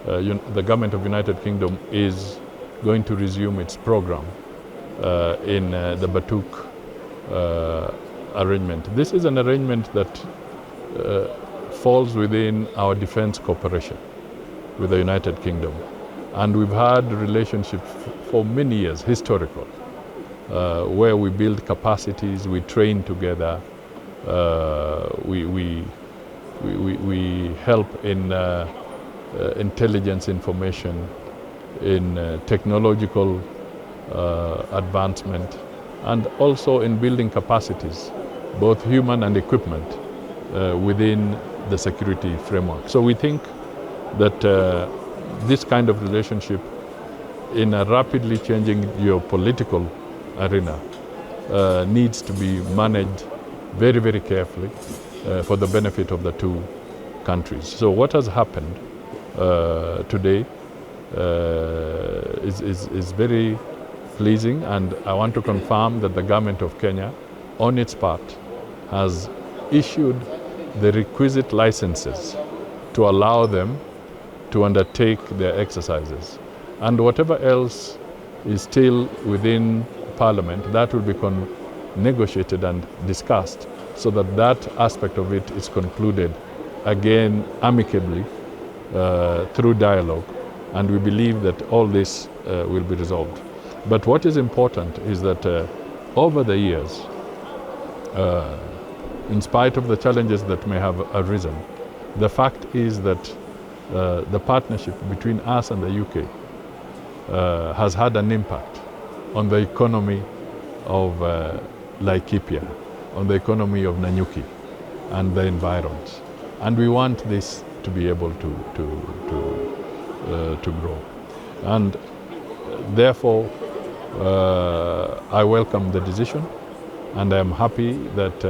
the government of United Kingdom is going to resume its program in the Batuk arrangement. This is an arrangement that falls within our defense cooperation with the United Kingdom. And we've had a relationship for many years, historical, where we build capacities, we train together, we help in intelligence information, in technological advancement, and also in building capacities, both human and equipment, within the security framework. So we think that this kind of relationship in a rapidly changing geopolitical arena needs to be managed very, very carefully for the benefit of the two countries. So what has happened today is very pleasing, and I want to confirm that the government of Kenya, on its part, has issued the requisite licenses to allow them to undertake their exercises. And whatever else is still within Parliament, that will be negotiated and discussed so that that aspect of it is concluded again amicably through dialogue. And we believe that all this will be resolved. But what is important is that over the years, in spite of the challenges that may have arisen, the fact is that the partnership between us and the UK has had an impact on the economy of Laikipia, on the economy of Nanyuki and the environs. And we want this to be able to grow. And therefore, I welcome the decision, and I am happy that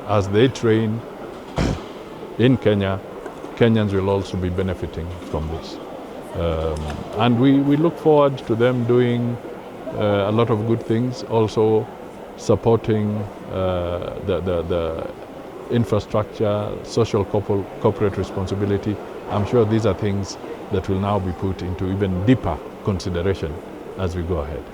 as they train in Kenya, Kenyans will also be benefiting from this. And we look forward to them doing a lot of good things, also supporting the infrastructure, social corporate responsibility. I'm sure these are things that will now be put into even deeper consideration as we go ahead.